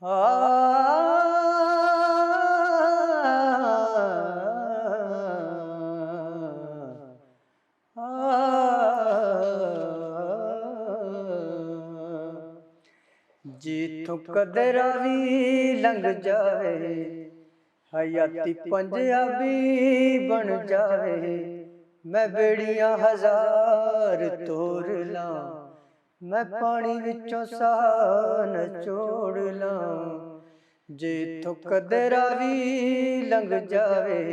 आ जिथों कदरावी लंघ जावे हयाती पंजाबी बन जावे। मैं बेड़ियां हजार तोड़ ला, मैं पानी विचों साह नचोड़ ला। जिथों कदरावी लंघ जावे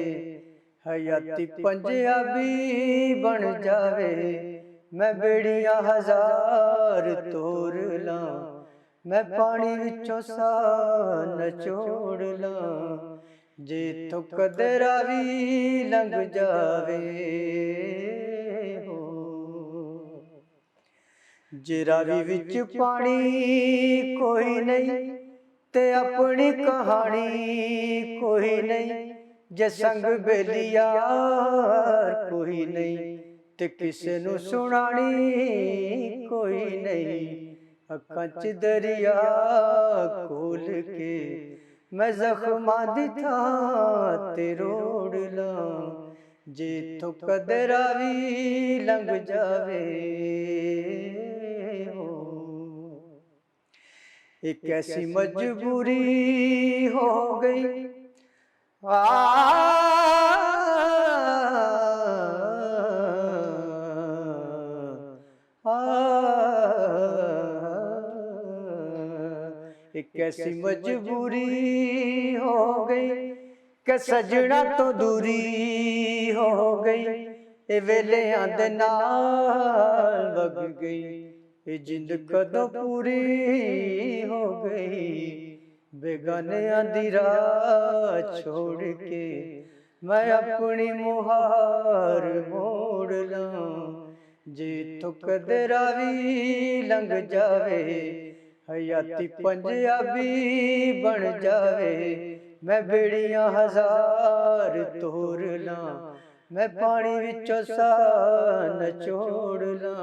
हयाती पंजाबी बन जावे। मैं बेड़ियां हजार तोड़ ला, मैं पानी विचों साह नचोड़ ला। जिथों कदरावी लंघ जावे हो। जे रावी विच पानी कोई नहीं ते अपनी कहानी कोई नहीं। जे संग बेलियार कोई नहीं ते किसे नू सुनानी कोई नहीं। अखां च दरिया खोल के मैं जख्मां दी थां ते रोड़ ला। जिथों कदरावी लंघ जावे हो। एक ऐसी मजबूरी हो गई एक ऐसी मजबूरी हो गई कि सजना तो दूरी हो गई। ए वेलियां दे नाल वग गई, ए जिंद कदों पूरी हो गई। बेगानियां दी राह छोड़ के मैं अपनी मुहार मोड़ ला। जिथों कदरावी लंघ जावे हयाती पंजाबी बन जावे। मैं बेड़ियां हजार तोड़ ला, मैं पानी विचों साह नचोड़ ला।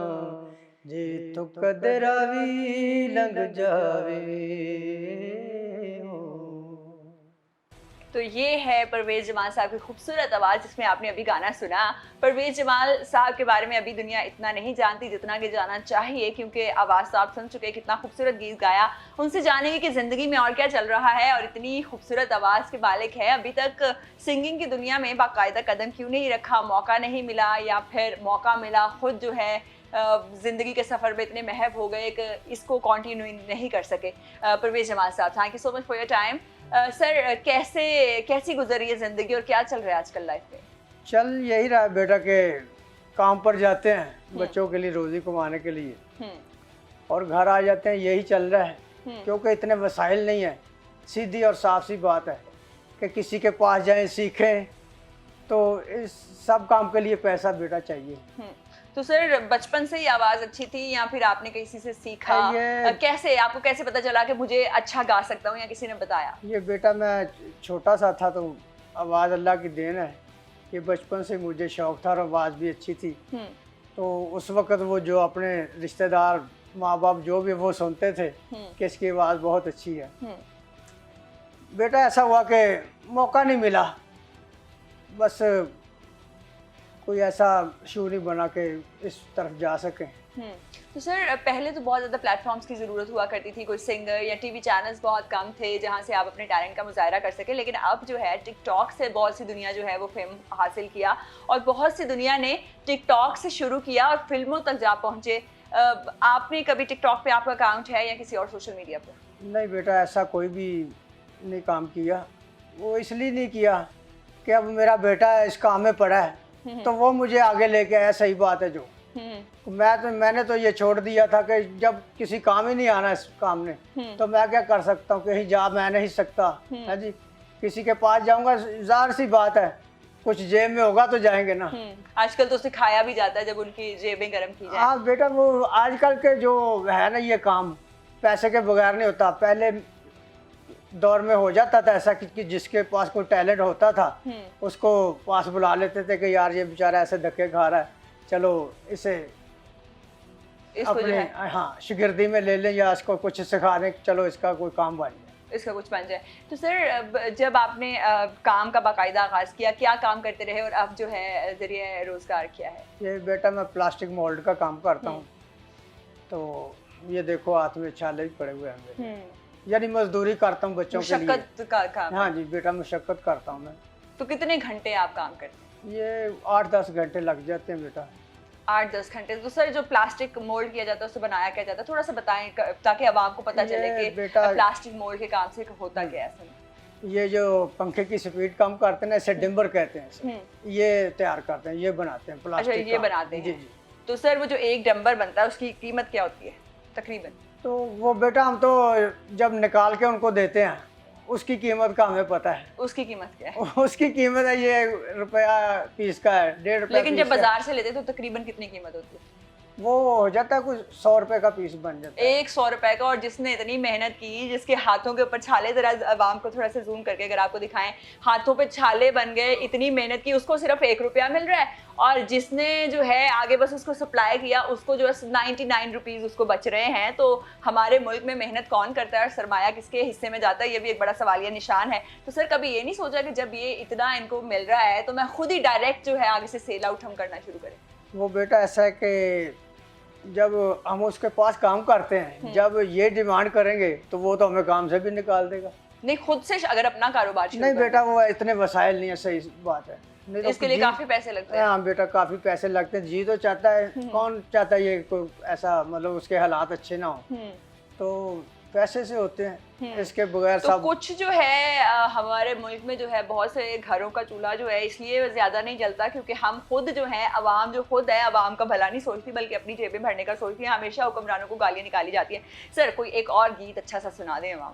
जिथों कदरावी लंघ जावे हो। तो ये है परवेज़ जमाल साहब की खूबसूरत आवाज़ जिसमें आपने अभी गाना सुना। परवेज़ जमाल साहब के बारे में अभी दुनिया इतना नहीं जानती जितना कि जानना चाहिए, क्योंकि आवाज़ तो आप सुन चुके, कितना खूबसूरत गीत गाया। उनसे जानेंगे कि ज़िंदगी में और क्या चल रहा है और इतनी खूबसूरत आवाज़ के मालिक है, अभी तक सिंगिंग की दुनिया में बाकायदा कदम क्यों नहीं रखा, मौका नहीं मिला, या फिर मौका मिला खुद जो है ज़िंदगी के सफ़र में इतने महव हो गए कि इसको कंटिन्यू नहीं कर सके। परवेज़ जमाल साहब, thank you so much for your time. Sir, कैसी गुजरी है ज़िंदगी और क्या चल रहा है आजकल लाइफ में? चल यही रहा है बेटा के काम पर जाते हैं बच्चों के लिए रोज़ी कमाने के लिए, और घर आ जाते हैं, यही चल रहा है। क्योंकि इतने वसाइल नहीं है। सीधी और साफ सी बात है कि किसी के पास जाएं सीखें तो इस सब काम के लिए पैसा बेटा चाहिए। तो सर, बचपन से ही आवाज़ अच्छी थी या फिर आपने किसी से सीखा? कैसे आपको कैसे पता चला कि मुझे अच्छा गा सकता हूँ, या किसी ने बताया? ये बेटा मैं छोटा सा था तो आवाज़ अल्लाह की देन है। ये बचपन से मुझे शौक़ था और आवाज़ भी अच्छी थी। तो उस वक़्त वो जो अपने रिश्तेदार माँ बाप जो भी वो सुनते थे कि इसकी आवाज़ बहुत अच्छी है। बेटा ऐसा हुआ कि मौका नहीं मिला, बस कोई ऐसा शो नहीं बना के इस तरफ जा सके। तो सर, पहले तो बहुत ज़्यादा प्लेटफॉर्म्स की ज़रूरत हुआ करती थी, कोई सिंगर या टीवी चैनल्स बहुत कम थे जहां से आप अपने टैलेंट का मुजाहरा कर सके। लेकिन अब जो है टिकटॉक से बहुत सी दुनिया जो है वो फेम हासिल किया, और बहुत सी दुनिया ने टिकटॉक से शुरू किया और फिल्मों तक जा पहुँचे। आपने कभी टिकटॉक पे आपका अकाउंट है या किसी और सोशल मीडिया पर? नहीं बेटा, ऐसा कोई भी नहीं काम किया। वो इसलिए नहीं किया कि अब मेरा बेटा इस काम में पड़ा है तो वो मुझे आगे लेके आया। सही बात है जो मैंने तो ये छोड़ दिया था कि जब किसी काम ही नहीं आना इस काम ने तो मैं क्या कर सकता हूँ, कहीं जा मैं नहीं सकता है जी। किसी के पास जाऊंगा, ज़ाहिर सी बात है कुछ जेब में होगा तो जाएंगे ना। आजकल तो सिखाया भी जाता है जब उनकी जेबें गर्म की जाए। हाँ बेटा, वो आजकल के जो है ना ये काम पैसे के बगैर नहीं होता। पहले दौर में हो जाता था ऐसा कि जिसके पास कोई टैलेंट होता था उसको पास बुला लेते थे कि यार ये बेचारा ऐसे धक्के खा रहा है, चलो इसे अपने हाँ शिगिर्दी में ले लें या इसको कुछ सिखा दें, चलो इसका कोई काम बन जाए। इसका कुछ बन जाए। तो सर जब आपने काम का बाकायदा आगाज़ किया, क्या काम करते रहे और अब जो है ज़रिए रोज़गार किया है? ये बेटा मैं प्लास्टिक मोल्ड का काम करता हूँ। तो ये देखो हाथ में छाले भी पड़े हुए हैं मेरे। यानी मजदूरी करता हूँ बच्चों के लिए। मशक्क़त का काम। हाँ जी बेटा, मशक्क़त करता हूँ मैं। तो कितने घंटे आप काम करते हैं? ये 8-10 घंटे लग जाते हैं बेटा। 8-10 घंटे। तो सर जो प्लास्टिक मोल्ड किया जाता है, उसे बनाया क्या जाता है? थोड़ा सा बताएं ताकि आवाम को पता चले कि प्लास्टिक मोल्ड के काम से होता क्या है असल में। ये जो पंखे की स्पीड कम करते हैं ना, इसे डिम्बर कहते हैं इसे। ये तैयार करते हैं, ये बनाते हैं प्लास्टिक। अच्छा, ये बनाते हैं। जी जी। तो सर वो जो एक डंबर बनता है उसकी कीमत क्या होती है तकरीबन? तो वो बेटा हम तो जब निकाल के उनको देते हैं, उसकी कीमत का हमें पता है। उसकी कीमत क्या है? उसकी कीमत है ये रुपया पीस का है, 1.5 रुपया। लेकिन जब बाजार से लेते तो तकरीबन कितनी कीमत होती है? वो हो जाता है कुछ 100 रुपए का पीस बन जाता है। 100 रुपए का। और जिसने इतनी मेहनत की, जिसके हाथों के ऊपर छाले, जरा आवाम को थोड़ा सा जूम करके अगर आपको दिखाएं, हाथों पे छाले बन गए, इतनी मेहनत की, उसको सिर्फ 1 रुपया मिल रहा है। और जिसने जो है आगे बस उसको सप्लाई किया, उसको जो है 99 रुपीज़ उसको बच रहे हैं। तो हमारे मुल्क में मेहनत कौन करता है और सरमाया किसके हिस्से में जाता है, ये भी एक बड़ा सवालिया निशान है। तो सर कभी ये नहीं सोचा कि जब ये इतना इनको मिल रहा है तो मैं खुद ही डायरेक्ट जो है आगे से सेल आउट हम करना शुरू करें? वो बेटा ऐसा है कि जब हम उसके पास काम करते हैं, जब ये डिमांड करेंगे तो वो तो हमें काम से भी निकाल देगा। नहीं, खुद से अगर अपना कारोबार शुरू नहीं बेटा, वो इतने वसाइल नहीं है, सही बात है। नहीं तो इसके लिए काफी पैसे लगते हैं। हाँ बेटा, काफी पैसे लगते हैं। जी तो चाहता है, कौन चाहता है ये कोई ऐसा मतलब उसके हालात अच्छे ना हो, तो पैसे से होते हैं, इसके बगैर तो सब। कुछ जो है हमारे मुल्क में जो है बहुत से घरों का चूल्हा जो है इसलिए ज़्यादा नहीं जलता क्योंकि हम खुद जो है, आवाम जो खुद है, आवाम का भला नहीं सोचती बल्कि अपनी जेबें भरने का सोचती है। हमेशा हुक्मरानों को गालियाँ निकाली जाती हैं। सर कोई एक और गीत अच्छा सा सुना दें आवाम।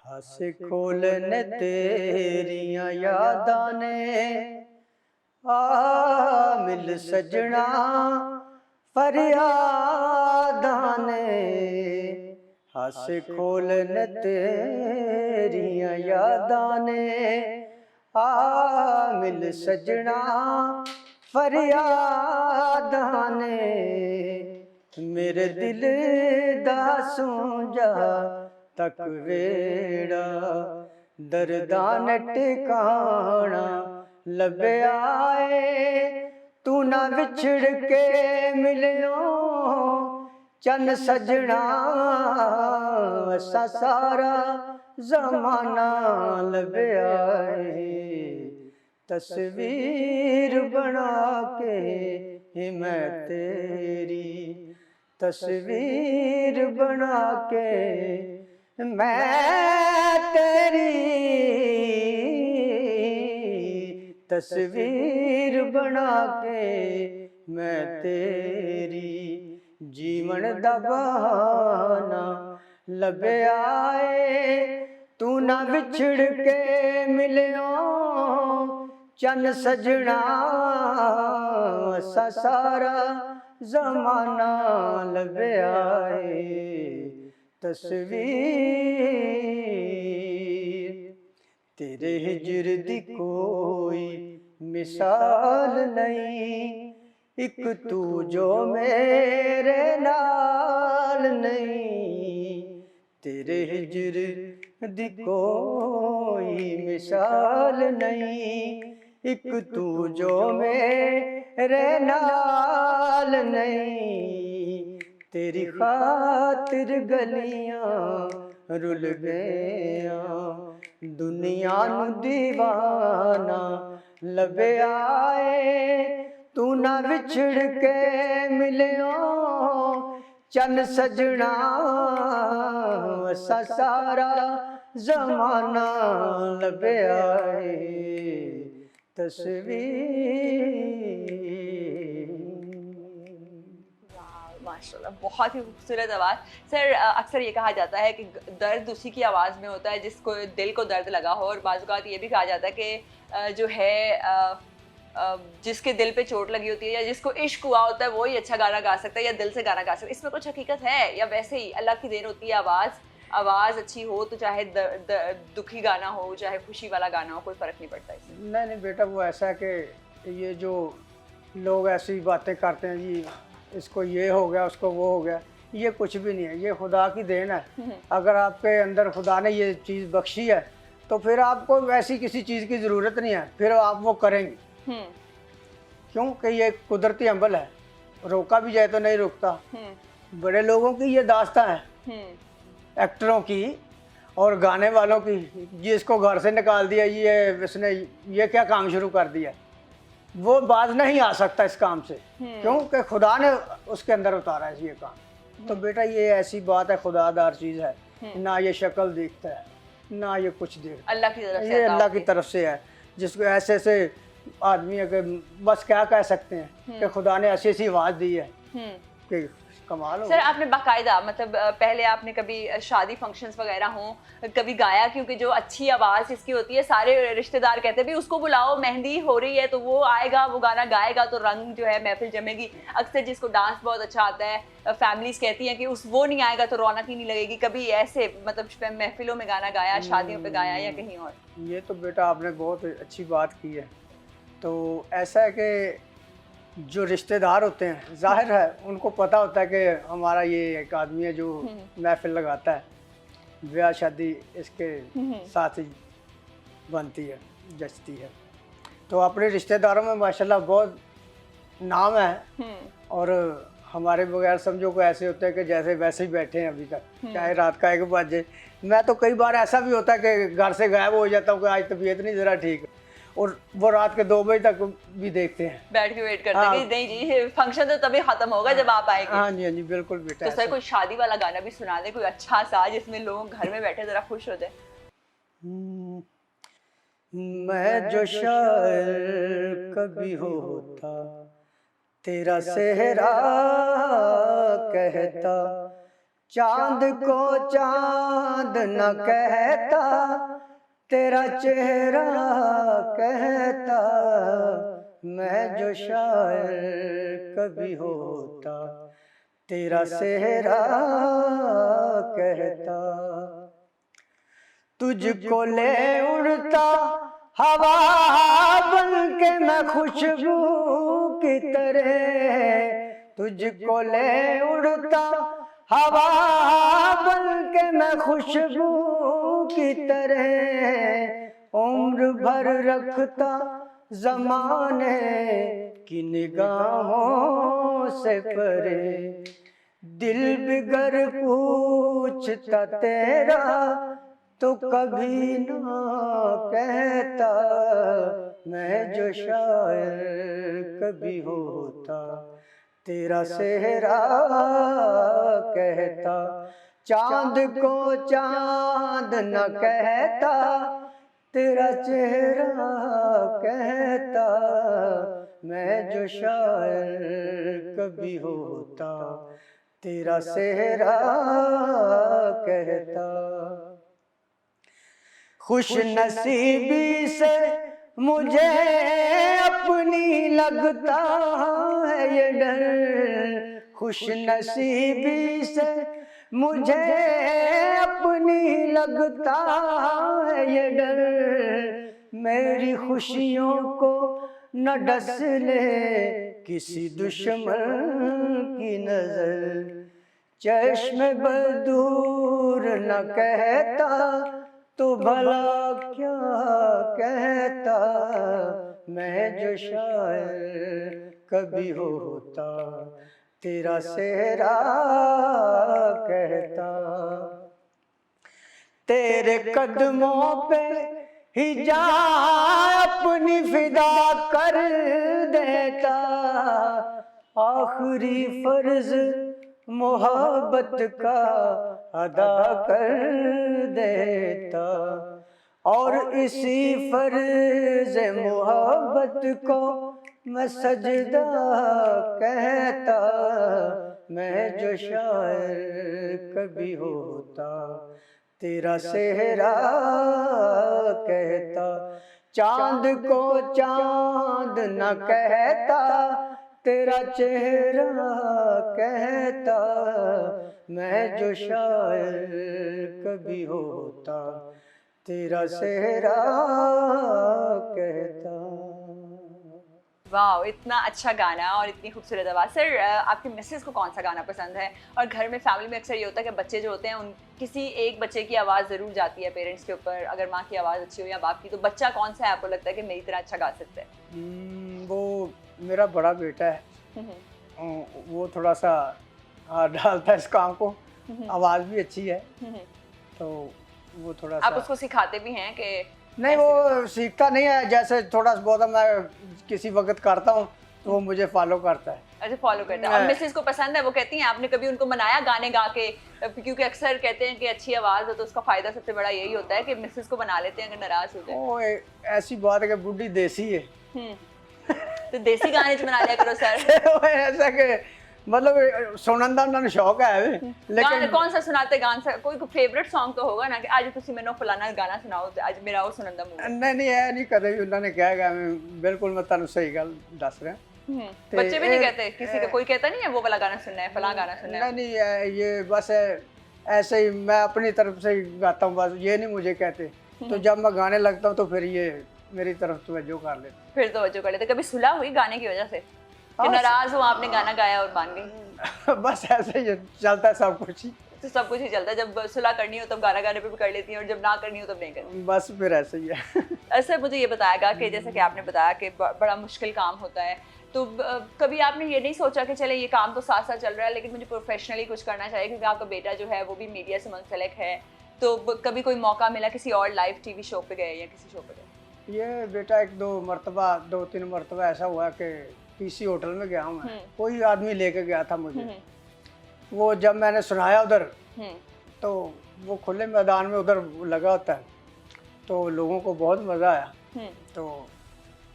हंस खोलने तेरियां यादां ने आ मिल सजना फरियादां ने। हंस खोलने तेरियां यादां ने आ मिल सजना फरियादां ने। मेरे दिल दा सूंजा तक वेड़ा दर्दां टिकाना लभ्या ऐ। तू ना विछड़ के मिलियो चन सजना असा सारा जमाना लभ्या ऐ। तस्वीर बना के मैं तेरी, तस्वीर बना के मैं तेरी, तस्वीर बना के मैं तेरी। जीवन दा बहाना लभ्या ऐ। तू ना विछड़ के मिलियो चन सजना असा सारा जमाना लभ्या ऐ। तस्वीर तेरे हिजर दी कोई मिसाल नहीं, एक तू जो मेरे नाल नहीं। तेरे हिजर दी कोई मिसाल नहीं, एक तू जो मेरे नाल नहीं। तेरी खातिर गलियां रुल गया, दुनिया नू दीवाना लभ्या ऐ। तू ना विछड़ के मिलियो चन सजना असा सारा जमाना लभ्या ऐ। तस्वीर। माशाल्लाह, बहुत ही खूबसूरत आवाज़। सर अक्सर ये कहा जाता है कि दर्द उसी की आवाज़ में होता है जिसको दिल को दर्द लगा हो, और बाज़ औक़ात ये भी कहा जाता है कि जो है जिसके दिल पे चोट लगी होती है या जिसको इश्क हुआ होता है वो ही अच्छा गाना गा सकता है या दिल से गाना गा सकता है। इसमें कुछ हकीकत है या वैसे ही अल्लाह की देन होती है? आवाज़ अच्छी हो तो चाहे दुखी गाना हो चाहे खुशी वाला गाना हो, कोई फ़र्क नहीं पड़ता इसमें? नहीं बेटा, वो ऐसा है कि ये जो लोग ऐसी बातें करते हैं जी, इसको ये हो गया उसको वो हो गया, ये कुछ भी नहीं है, ये खुदा की देन है। अगर आपके अंदर खुदा ने ये चीज़ बख्शी है तो फिर आपको वैसी किसी चीज़ की ज़रूरत नहीं है, फिर आप वो करेंगे। क्योंकि ये कुदरती अमल है, रोका भी जाए तो नहीं रुकता। बड़े लोगों की ये दास्तां है, एक्टरों की और गाने वालों की, जिसको घर से निकाल दिया, ये इसने ये क्या काम शुरू कर दिया, वो बाज नहीं आ सकता इस काम से, क्योंकि खुदा ने उसके अंदर उतारा है ये काम। तो बेटा ये ऐसी बात है, खुदादार चीज़ है, ना ये शक्ल दिखता है ना ये कुछ देखता, अल्लाह की तरफ से, ये अल्लाह की तरफ से है। जिसको ऐसे ऐसे आदमी है कि बस क्या कह सकते हैं कि खुदा ने ऐसी ऐसी आवाज़ दी है कि कमाल हो। सर आपने बाकायदा मतलब पहले आपने कभी शादी फंक्शंस वगैरह हों कभी गाया, क्योंकि जो अच्छी आवाज़ इसकी होती है सारे रिश्तेदार कहते हैं भाई उसको बुलाओ, मेहंदी हो रही है तो वो आएगा, वो गाना गाएगा तो रंग जो है महफिल जमेगी। अक्सर जिसको डांस बहुत अच्छा आता है फैमिलीज कहती हैं कि वो नहीं आएगा तो रौनक ही नहीं लगेगी। कभी ऐसे मतलब महफिलों में गाना गाया, शादियों पे गाया या कहीं और? ये तो बेटा आपने बहुत अच्छी बात की है। तो ऐसा है कि जो रिश्तेदार होते हैं, जाहिर है उनको पता होता है कि हमारा ये एक आदमी है जो महफिल लगाता है, ब्याह शादी इसके साथ ही बनती है, जचती है। तो अपने रिश्तेदारों में माशाल्लाह बहुत नाम है, और हमारे बगैर समझो को ऐसे होते हैं कि जैसे वैसे ही बैठे हैं अभी तक, चाहे रात का 1 बजे। मैं तो कई बार ऐसा भी होता है कि घर से गायब हो जाता हूँ कि आज तबीयत नहीं ज़रा ठीक, और वो रात के 2 बजे तक भी देखते हैं, बैठ के वेट करते हैं कि नहीं जी फंक्शन तो तभी खत्म होगा जब आप आएंगे। हाँ जी, हाँ जी, बिल्कुल बेटा। तो सर कोई शादी वाला गाना भी सुना दे, कोई अच्छा सा जिसमें लोग घर में बैठे जरा खुश हो जाए। मैं जो शायर कभी होता, तेरा सेहरा कहता, चांद को चांद न कहता, तेरा चेहरा कहता। मैं जो शायर कभी होता, तेरा सेहरा कहता। तुझको ले उड़ता हवा बन के मैं खुशबू की तरह, तुझको ले उड़ता हवा बन के मैं खुशबू की तरह, उम्र भर रखता ज़माने की निगाहों से परे, दिल बिगर पूछता तेरा तो कभी ना कहता। मैं जो शायर कभी होता, तेरा सेहरा कहता, चांद को चांद न कहता, तेरा चेहरा कहता। मैं जो शायर कभी होता, तेरा सेहरा कहता। खुश नसीबी से मुझे अपनी लगता है ये डर, खुश नसीबी से मुझे अपनी लगता है ये डर, मेरी खुशियों को न डस ले किसी दुश्मन की नजर, चश्म बदूर न कहता तो भला क्या कहता। मैं जो शायर कभी होता, तेरा सेहरा कहता। तेरे कदमों पे ही जा अपनी फिदा कर देता, आखिरी फर्ज मोहब्बत का अदा कर देता, और इसी फर्ज मोहब्बत को मैं सजदा कहता। मैं जो शायर कभी होता, तेरा सेहरा कहता, चांद को चांद न कहता, तेरा चेहरा कहता। मैं जो शायर कभी होता, तेरा सेहरा कहता। वाह, इतना अच्छा गाना और इतनी खूबसूरत आवाज़। सर आपकी मिसेस को कौन सा गाना पसंद है? और घर में फैमिली में अक्सर ये होता है कि बच्चे जो होते हैं उन किसी एक बच्चे की आवाज़ ज़रूर जाती है पेरेंट्स के ऊपर, अगर माँ की आवाज़ अच्छी हो या बाप की, तो बच्चा कौन सा है आपको लगता है कि मेरी तरह अच्छा गा सकता है? वो मेरा बड़ा बेटा है। हम्म, वो थोड़ा सा हाथ डालता है इस काम को, हम्म, आवाज़ भी अच्छी है, हम्म। तो वो थोड़ा आप सा उसको सिखाते भी हैं कि नहीं, ऐसे वो सीखता नहीं है, जैसे थोड़ा बहुत मैं किसी वक्त करता हूँ तो वो मुझे फॉलो करता है। अच्छा फॉलो करते हैं? और मैं- मिसेस को पसंद है, वो कहती हैं आपने कभी उनको मनाया गाने गा के? क्योंकि अक्सर कहते हैं कि अच्छी आवाज़ हो तो उसका फ़ायदा सबसे बड़ा यही होता है कि मिसेस को मना लेते हैं अगर नाराज़ हो जाए। ऐसी बात है कि बुढ़ी देसी है। हम्म, तो देसी गाने च मना लिया करो सर। वो ऐसा कि मतलब सुनन का उन्होंने शौक है वे, गाना लेकिन कौन सा सुनाते? गान सा कोई फेवरेट सॉन्ग तो होगा ना कि आज तुसी मैनू फलाना गाना सुनाओ ते आज मेरा वो सुनन दा मूड है। नहीं है नहीं, कदे भी उन्होंने कहा गा, मैं बिल्कुल मैं तुहानू सही गल दस रहा। ते बच्चे भी नहीं ए- कहते किसी का? कोई कहता नहीं है वो वाला गाना सुनना है, फलाना गाना सुनना है? नहीं ये बस ऐसे ही मैं अपनी तरफ से ही गाता हूँ, बस ये नहीं मुझे कहते। तो जब मैं गाने लगता हूँ तो फिर ये मेरी तरफ तवज्जो कर लेते। फिर तवज्जो कर लेते। कभी सुलह हुई गाने की वजह से कि हाँ, नाराज हो आपने गाना गाया और मान गई? बस ऐसे ही चलता है सब कुछ ही, तो सब कुछ ही चलता है, जब सुलह करनी हो तब गाना गाने पे भी कर लेती हैं और जब ना करनी हो तब नहीं करती। बस फिर ऐसे ही है। सर मुझे ये बताएगा कि जैसे कि आपने बताया कि बड़ा मुश्किल काम होता है, तो कभी आपने ये नहीं सोचा कि चले ये काम तो साथ साथ चल रहा है लेकिन मुझे प्रोफेशनली कुछ करना चाहिए, क्योंकि आपका बेटा जो है वो भी मीडिया से मुंसलिक है, तो कभी कोई मौका मिला किसी और लाइव टीवी शो पे गए या किसी शो पे गए? ये बेटा एक दो तीन मरतबा ऐसा हुआ कि किसी होटल में गया हूँ मैं, कोई आदमी लेके गया था मुझे। वो जब मैंने सुनाया उधर, तो वो खुले मैदान में उधर लगा होता है, तो लोगों को बहुत मज़ा आया। तो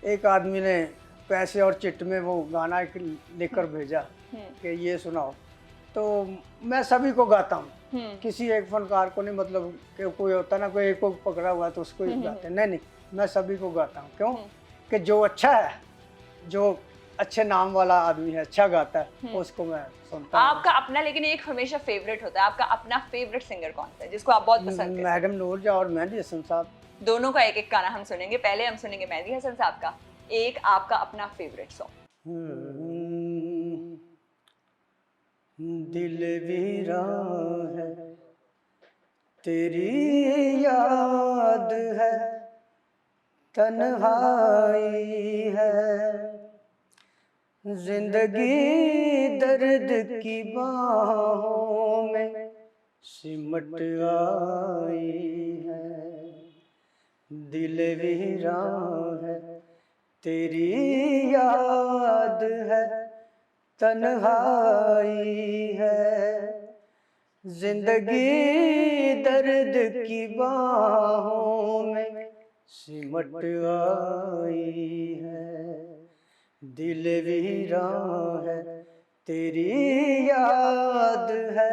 एक आदमी ने पैसे और चिट में वो गाना एक लेकर भेजा कि ये सुनाओ, तो मैं सभी को गाता हूँ, किसी एक फनकार को नहीं, मतलब कि कोई होता ना, कोई एक को पकड़ा हुआ तो उसको ही गाते, नहीं मैं सभी को गाता हूँ। क्यों कि जो अच्छा है, जो अच्छे नाम वाला आदमी है, अच्छा गाता है, उसको मैं सुनता हूँ। आपका अपना लेकिन एक हमेशा फेवरेट होता है, आपका अपना फेवरेट सिंगर कौन सा है जिसको आप बहुत पसंद करते हैं? मैडम नूरजहां और मेहंदी हसन साहब। दोनों का एक एक गाना हम सुनेंगे। पहले हम सुनेंगे मेहंदी हसन साहब का एक आपका अपना फेवरेट सॉन्ग। दिल वीरान है, तेरी याद है, तन्हाई है, जिंदगी दर्द की बाहों में सिमट आई है। दिल वीरान है, तेरी याद है, तन्हाई है, जिंदगी दर्द की बाहों में सिमट आई है। दिल वीरान है, तेरी याद है,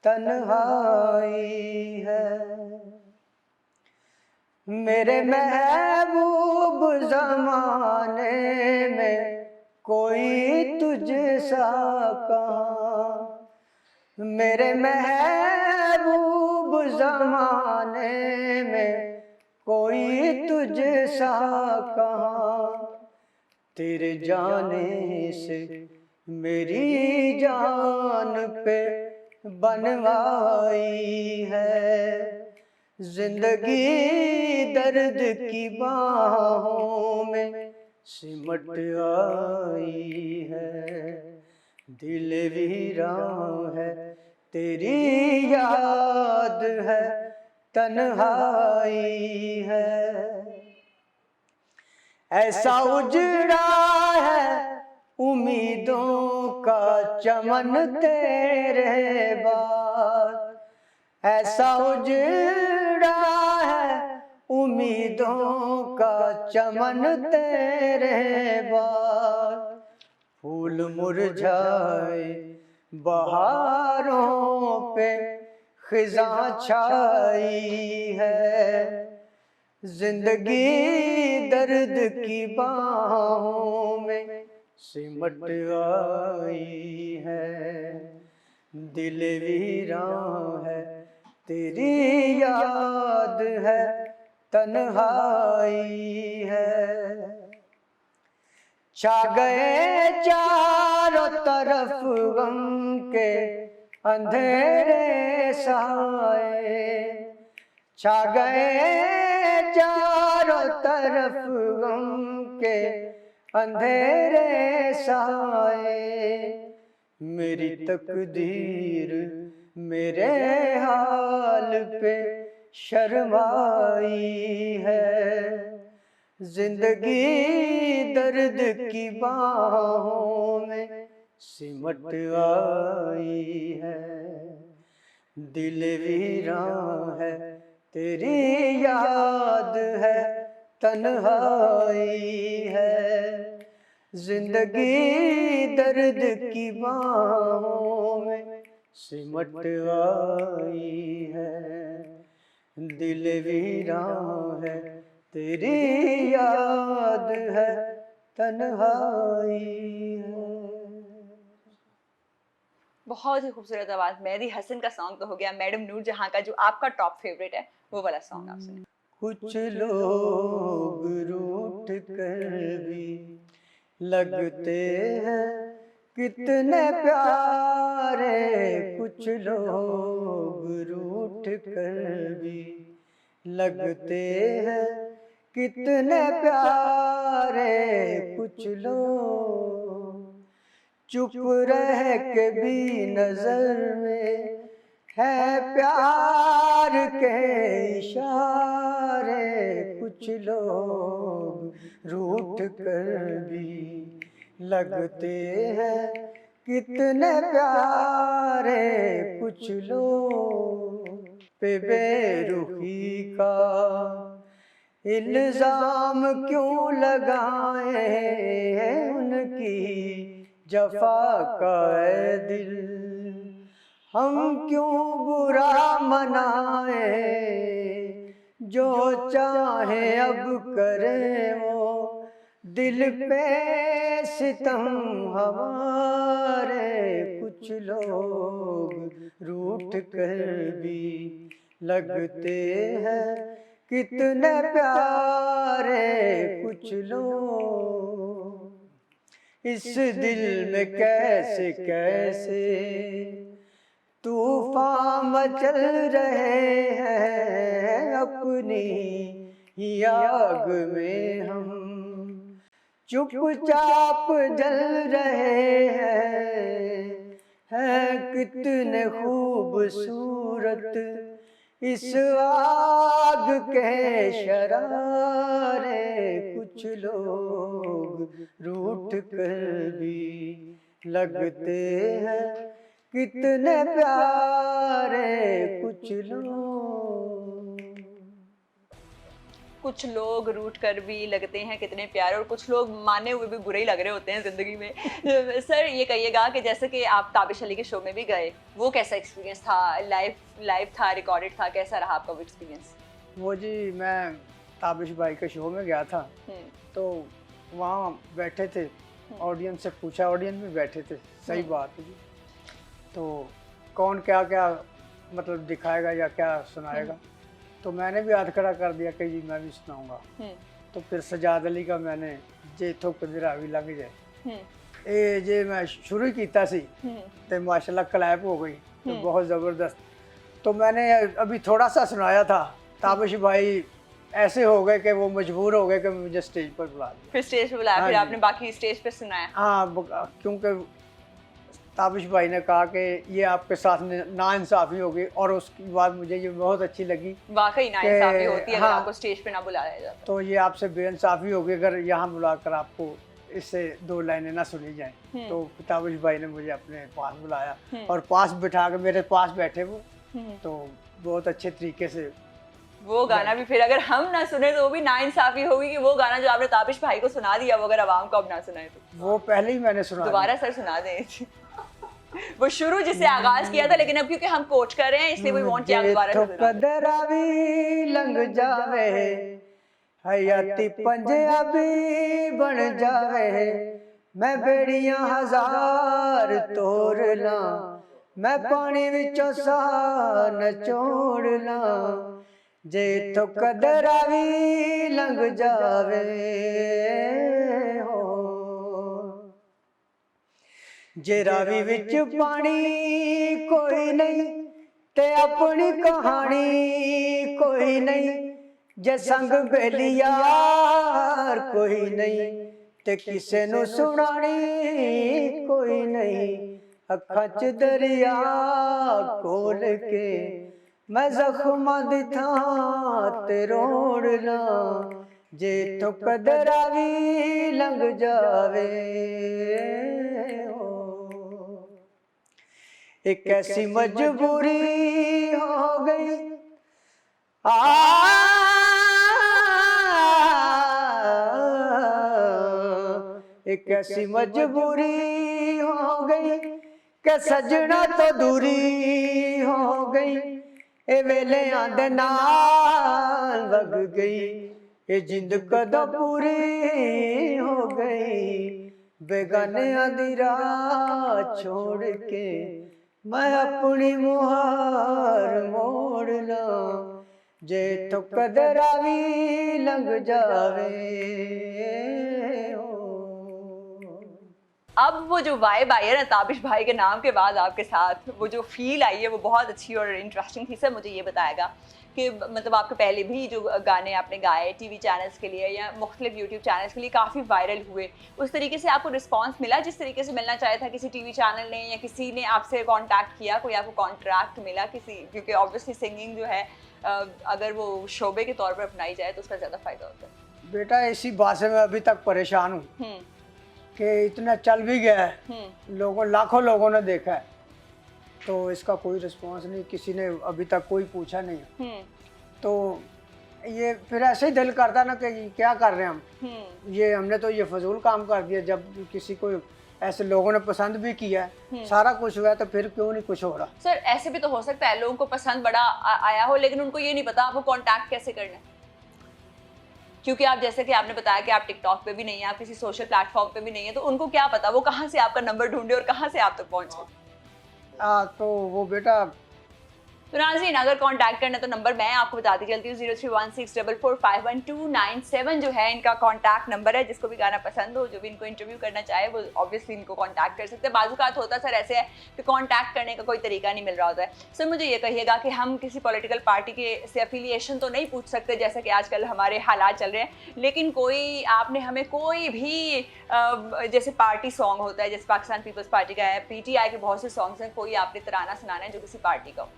तन्हाई है। मेरे महबूब ज़माने में कोई तुझसा कहाँ, मेरे महबूब ज़माने में कोई तुझसा कहाँ, तेरे जाने से मेरी जान पे बनवाई है, जिंदगी दर्द की बाहों में सिमट आई है। दिल वीरान है, तेरी याद है, तन्हाई है। ऐसा उजड़ा है उम्मीदों का चमन तेरे बाद, ऐसा उजड़ा है उम्मीदों का चमन तेरे बाद, फूल मुरझाए बहारों पे खिज़ां छाई है, जिंदगी दर्द की बाहों में सिमट आई है। दिल वीरान है, तेरी याद है, तन्हाई है। छा गए चारों तरफ गम के अंधेरे साए, छा गए चारों तरफ गम के अंधेरे साए। मेरी तकदीर मेरे हाल पे शर्माई है, जिंदगी दर्द की बाहों में सिमट आई है। दिल वीरान है तेरी याद है, तन्हाई है, जिंदगी दर्द की बाहों में सिमट आई है। दिल वीरान है तेरी याद है, तन्हाई है। बहुत ही खूबसूरत आवाज। मेहदी हसन का सॉन्ग तो हो गया, मैडम नूरजहां का जो आपका टॉप फेवरेट है वो वाला सॉन्ग आप सुने। कुछ लोग रूठ कर भी लगते हैं कितने प्यारे, कुछ लोग रूठ कर भी लगते हैं कितने प्यारे, कुछ लोग चुप रह के भी नजर में है प्यार के इशारे, कुछ लोग रूठ कर भी लगते हैं कितने प्यारे, कुछ लोग पे बेरुखी का इल्जाम क्यों लगाए, उनकी जफा का है दिल हम क्यों बुरा मनाए, जो चाहे अब करे वो दिल पे सितम हमारे, कुछ लोग रूठ कर भी लगते हैं कितने प्यारे, कुछ लोग इस दिल में कैसे कैसे तूफान मचल रहे हैं, अपनी ही आग में हम चुपचाप जल रहे हैं कितने खूबसूरत इस आग के शरारे, कुछ लोग रूठ कर भी लगते हैं कितने प्यारे, कुछ लोग रूठ कर भी लगते हैं कितने प्यारे, और कुछ लोग माने हुए भी बुरे ही लग रहे होते हैं जिंदगी में। सर ये कहिएगा कि जैसे कि आप ताबिश अली के शो में भी गए, वो कैसा एक्सपीरियंस था? लाइव था, रिकॉर्डेड था, कैसा रहा आपका वो एक्सपीरियंस? वो जी मैं ताबिश भाई के शो में गया था, तो वहाँ बैठे थे, ऑडियंस से पूछा, ऑडियंस में बैठे थे, सही बात है जी, तो कौन क्या क्या मतलब दिखाएगा या क्या सुनाएगा, तो मैंने भी हाथ खड़ा कर दिया कि जी मैं भी सुनाऊंगा। तो फिर सजाद अली का मैंने जे थो कंजरा भी लग जाए ए जे मैं शुरू ही किया सी तो माशाल्लाह क्लैप हो गई, तो बहुत ज़बरदस्त। तो मैंने अभी थोड़ा सा सुनाया था, ताबिश भाई ऐसे हो गए कि वो मजबूर हो गए कि मुझे स्टेज पर बुला दिया। फिर स्टेज पे बुलाया, फिर आपने बाकी स्टेज पे सुनाया? हाँ, क्योंकि ताबिश भाई ने कहा कि ये आपके साथ नाइंसाफ़ी होगी, और उसकी बात मुझे ये बहुत अच्छी लगी। वाकई नाइंसाफ़ी होती है अगर आपको स्टेज पे ना बुलाया जाए तो ये आपसे बेइंसाफ़ी होगी अगर यहाँ बुलाकर आपको इससे दो लाइनें ना सुनी जाएं। तो ताबिश भाई ने मुझे अपने पास बुलाया और पास बिठा के मेरे पास बैठे वो, तो बहुत अच्छे तरीके से वो गाना भी फिर अगर हम ना सुने तो वो भी नाइंसाफ़ी होगी कि वो गाना जो आपने ताबिश भाई को सुना दिया वो अगर आवाम को अब ना सुनाए तो। वो पहले ही मैंने सुना, दोबारा सर सुना दें। वो शुरू जिससे आगाज किया था, लेकिन अब क्योंकि हम कोच कर रहे हैं इसलिए वी वांट कि आप दोबारा से कदरावी लंघ जावे हयाती पंजाबी बन जावे, मैं बेड़ियां हजार तोड़ ला, मैं पानी विचों साह नचोड़ ला, जे तो कदरावी लंघ जावे हो जे रावी विच पानी कोई नहीं ते अपनी कहानी कोई नहीं, जे संग बेलियार कोई नहीं ते किसे नु सुनानी कोई नहीं। अखां च दरिया खोल के मैं जख्मां दी थां ते रोड़ना, जे तो कदरा भी लंघ जावे। एक ऐसी मजबूरी हो गई एक ऐसी मजबूरी हो गई कि सजना तो दूरी हो गई, ए वेले आंदे नाल वग गई, ए जिंद कदों पूरी हो गई। बेगानियां दी राह छोड़ के मैं अपनी मुहार मोड़ ला, जे तो कदरा भी लंघ जावे। अब वो जो वाइब आई है ना ताबिश भाई के नाम के बाद आपके साथ, वो जो फील आई है वो बहुत अच्छी और इंटरेस्टिंग थी। सर मुझे ये बताएगा कि मतलब आपके पहले भी जो गाने आपने गाए टीवी चैनल्स के लिए या मुख्तलिफ यूट्यूब चैनल्स के लिए काफ़ी वायरल हुए, उस तरीके से आपको रिस्पांस मिला जिस तरीके से मिलना चाहिए था? किसी टीवी चैनल ने या किसी ने आपसे कांटेक्ट किया, कोई आपको कॉन्ट्रैक्ट मिला किसी? क्योंकि ऑब्वियसली सिंगिंग जो है अगर वो शोबे के तौर पर अपनाई जाए तो उसका ज़्यादा फ़ायदा होता है। बेटा इसी बात से मैं अभी तक परेशान हूँ कि इतना चल भी गया है, लाखों लोगों ने देखा है, तो इसका कोई रिस्पांस नहीं, किसी ने अभी तक कोई पूछा नहीं। तो ये फिर ऐसे ही दिल करता ना कि क्या कर रहे हैं हम, ये हमने तो ये फजूल काम कर दिया। जब किसी को ऐसे लोगों ने पसंद भी किया है, सारा कुछ हुआ है, तो फिर क्यों नहीं कुछ हो रहा? सर ऐसे भी तो हो सकता है लोगों को पसंद बड़ा आया हो लेकिन उनको ये नहीं पता आपको कांटेक्ट कैसे करना है, क्योंकि आप जैसे कि आपने बताया कि आप टिकटॉक पे भी नहीं है, आप किसी सोशल प्लेटफॉर्म पे भी नहीं है, तो उनको क्या पता वो कहाँ से आपका नंबर ढूंढे और कहाँ से आप तक पहुंचे? तो वो बेटा तो नाज़रीन अगर कांटेक्ट करना तो नंबर मैं आपको बताती चलती हूँ 031644512997 जो है इनका कांटेक्ट नंबर है। जिसको भी गाना पसंद हो, जो भी इनको इंटरव्यू करना चाहे वो ऑब्वियसली इनको कांटेक्ट कर सकते हैं। बाज़ होता सर ऐसे है कि कांटेक्ट करने का कोई तरीका नहीं मिल रहा होता है। सर मुझे ये कहिएगा कि हम किसी पॉलिटिकल पार्टी के से एफिलिएशन तो नहीं पूछ सकते जैसा कि आजकल हमारे हालात चल रहे हैं, लेकिन कोई आपने हमें कोई भी जैसे पार्टी सॉन्ग होता है, जैसे पाकिस्तान पीपल्स पार्टी का है, PTI के बहुत से सॉन्ग्स हैं, कोई आपने तराना सुनाना है जो किसी पार्टी का हो,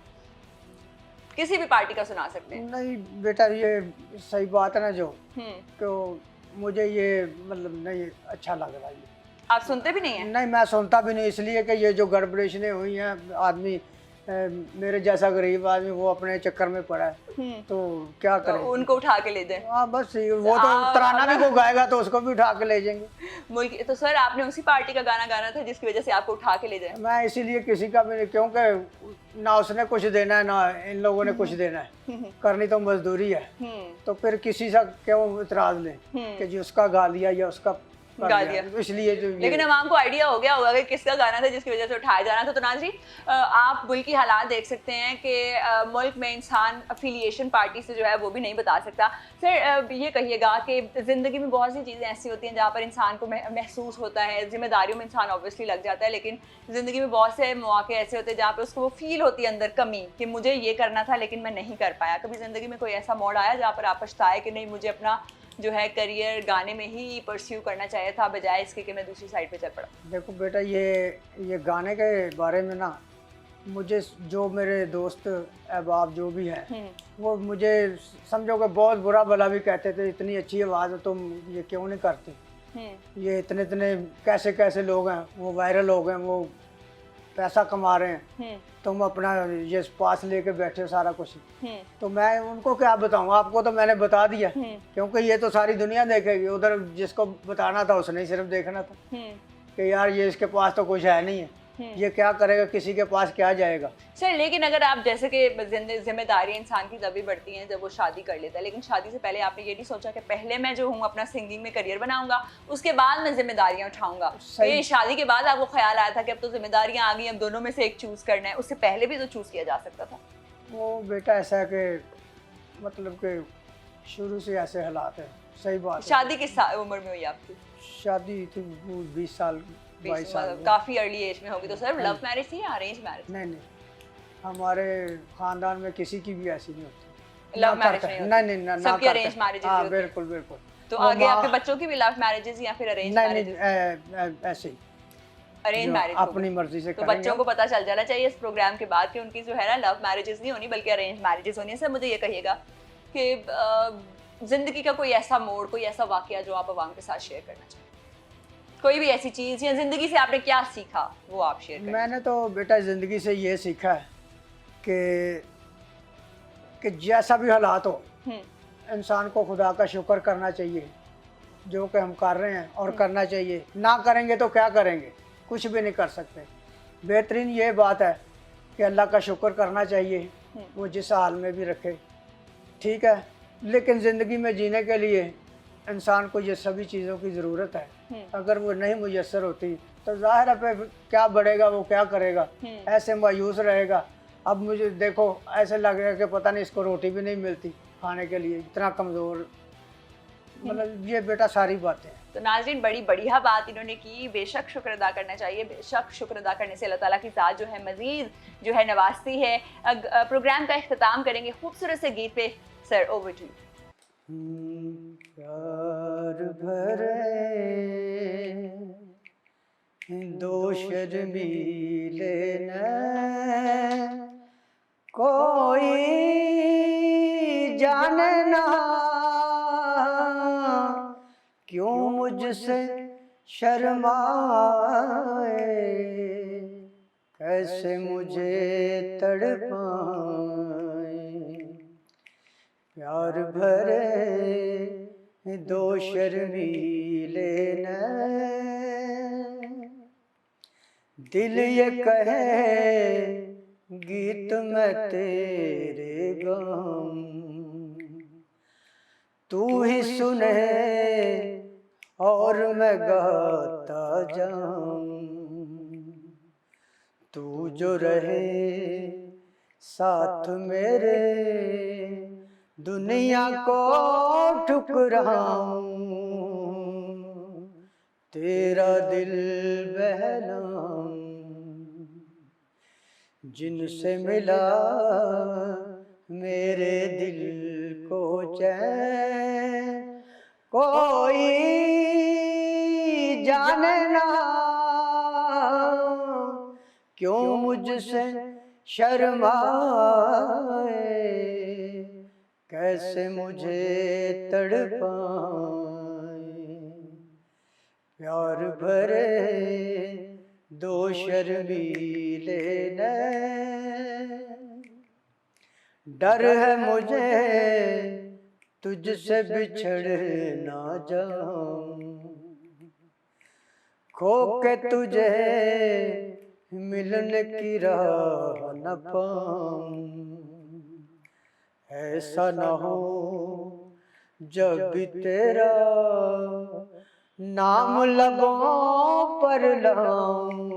किसी भी पार्टी का सुना सकते हैं? नहीं बेटा ये सही बात है ना जो, तो मुझे ये मतलब नहीं अच्छा लग रहा है। आप सुनते भी नहीं हैं? नहीं मैं सुनता भी नहीं, इसलिए कि ये जो गड़बड़ेशनें हुई हैं, आदमी मेरे जैसा गरीब आदमी वो अपने चक्कर में पड़ा है, तो क्या करें? तो उनको उठा के ले जाएं। हाँ बस वो तो तराना भी को गाएगा तो उसको भी उठा के ले जाएंगे। तो सर आपने उसी पार्टी का गाना गाना था जिसकी वजह से आपको उठा के ले जाए? मैं इसीलिए किसी का भी नहीं, क्योंकि ना उसने कुछ देना है ना इन लोगों ने कुछ देना है, करनी तो मजदूरी है, तो फिर किसी से क्यों इतराज लें कि जी उसका गा लिया या उसका गा दिया, इसलिए जो लेकिन अवाम को आइडिया हो गया होगा कि किसका गाना था जिसकी वजह से उठाया जाना था। तो नाज़रीन आप मुल्क की हालात देख सकते हैं कि मुल्क में इंसान अफिलिएशन पार्टी से जो है वो भी नहीं बता सकता। सर ये कहिएगा कि ज़िंदगी में बहुत सी चीज़ें ऐसी होती हैं जहाँ पर इंसान को महसूस होता है, जिम्मेदारियों में इंसान ऑब्वियसली लग जाता है, लेकिन ज़िंदगी में बहुत से मौके ऐसे होते हैं जहाँ पर उसको वो फील होती है अंदर कमी कि मुझे ये करना था लेकिन मैं नहीं कर पाया। कभी ज़िंदगी में कोई ऐसा मोड़ आया जहाँ पर आप पछताए कि नहीं मुझे अपना जो है करियर गाने में ही परस्यू करना चाहिए था बजाय इसके कि मैं दूसरी साइड पे चल पड़ा? देखो बेटा ये गाने के बारे में ना, मुझे जो मेरे दोस्त अहबाब जो भी हैं वो मुझे समझो कि बहुत बुरा भला भी कहते थे, इतनी अच्छी आवाज़ है तुम ये क्यों नहीं करती, ये इतने कैसे कैसे लोग हैं वो वायरल हो गए, वो पैसा कमा रहे हैं, तुम अपना ये पास लेके बैठे हो सारा कुछ। तो मैं उनको क्या बताऊं, आपको तो मैंने बता दिया, क्योंकि ये तो सारी दुनिया देखेगी, उधर जिसको बताना था उसने सिर्फ देखना था कि यार ये इसके पास तो कुछ है नहीं है, ये क्या करेगा, किसी के पास क्या जाएगा। सर लेकिन अगर आप जैसे कि जिम्मेदारी इंसान की तभी बढ़ती हैं जब वो शादी कर लेता है, लेकिन शादी से पहले आपने ये नहीं सोचा कि पहले मैं जो हूँ अपना सिंगिंग में करियर बनाऊंगा, उसके बाद मैं जिम्मेदारियां उठाऊंगा? ये शादी के बाद आपको ख्याल आया था कि अब तो जिम्मेदारियां आ गई, अब दोनों में से एक चूज करना है, उससे पहले भी तो चूज किया जा सकता था? वो बेटा ऐसा है कि मतलब कि शुरू से ऐसे हालात है। सही बात है। शादी किस उम्र में हुई आपकी? शादी थी 20 साल 22 साल में। काफी अर्ली एज में होगी। तो सर लव मैरिज थी या अरेंज मैरिज? नहीं, हमारे खानदान में किसी की भी ऐसी नहीं होती। लव मैरिज नहीं होती? नहीं, ना सबकी करते। अरेंज मैरिजेस हाँ, होती हैं। बिल्कुल बिल्कुल। तो वो आगे माँ- आपके बच्चों की भी लव मैरिजेस या फिर अरेंज नहीं मैरिजेस? ऐसे ही अरेंज जो मैरिज अपनी मर्जी से तो करेंगे। बच्चों को पता चल जाना चाहिए इस प्रोग्राम के बाद कि उनकी जो है ना लव मैरिजेस नहीं होनी बल्कि अरेंज मैरिजेस होनी है। सर मुझे ये कहिएगा कि जिंदगी का कोई ऐसा मोड़, कोई ऐसा वाकया जो आप अवाम के साथ शेयर करना चाहें, कोई भी ऐसी चीज या जिंदगी से आपने क्या सीखा वो आप शेयर करें। मैंने तो बेटा ज़िंदगी से ये सीखा है कि जैसा भी हालात हो, इंसान को खुदा का शुक्र करना चाहिए जो कि हम कर रहे हैं, और करना चाहिए। ना करेंगे तो क्या करेंगे, कुछ भी नहीं कर सकते। बेहतरीन ये बात है कि अल्लाह का शुक्र करना चाहिए, वो जिस हाल में भी रखे, ठीक है। लेकिन ज़िंदगी में जीने के लिए इंसान को ये सभी चीज़ों की ज़रूरत है। अगर वो नहीं मुयस्सर होती तो ज़ाहिर है पे क्या बढ़ेगा, वो क्या करेगा, ऐसे मायूस रहेगा। अब मुझे देखो ऐसे लग रहा है कि पता नहीं इसको रोटी भी नहीं मिलती खाने के लिए, इतना कमज़ोर। मतलब ये बेटा सारी बातें हैं। तो नाज़रीन बड़ी बढ़िया बात इन्होंने की, बेशक शुक्र अदा करना चाहिए। बेशक शुक्र अदा करने से अल्लाह ताला की ज़ात जो है मज़ीद जो है नवाजती है। प्रोग्राम का इख्तिताम करेंगे खूबसूरत से गीत पे। Sir over to you. प्यार भरे दो शर्मीले न कोई जाने ना, क्यों मुझसे शर्माए, कैसे मुझे तड़पाए। प्यार भरे दो शर्मीले नैन, दिल ये कहे गीत मैं तेरे गम, तू ही सुने और मैं गाता जाऊं। तू जो रहे साथ मेरे, दुनिया को ठुकराऊं, तेरा दिल बहलाऊं। जिनसे मिला मेरे दिल को चैन, कोई जाने ना, क्यों मुझसे शर्माए, कैसे मुझे तड़पाए। प्यार भरे दो शर्मीले नैन, डर है मुझे तुझसे बिछड़ ना जाऊं, खो के तुझे मिलने की राह न पाऊं। ऐसा न हो जब भी तेरा नाम लबों पर लाऊं,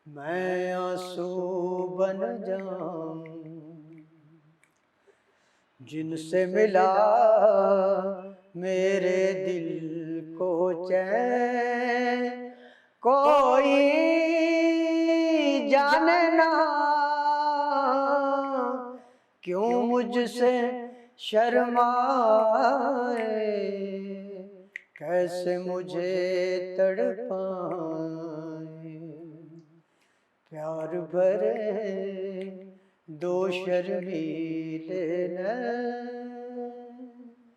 मैं आंसू बन जाऊं। जिनसे मिला मेरे दिल को चैन, कोई जाने ना, क्यों मुझसे शर्माए, कैसे मुझे तड़पाए। प्यार भरे दो शर्मीले नैन।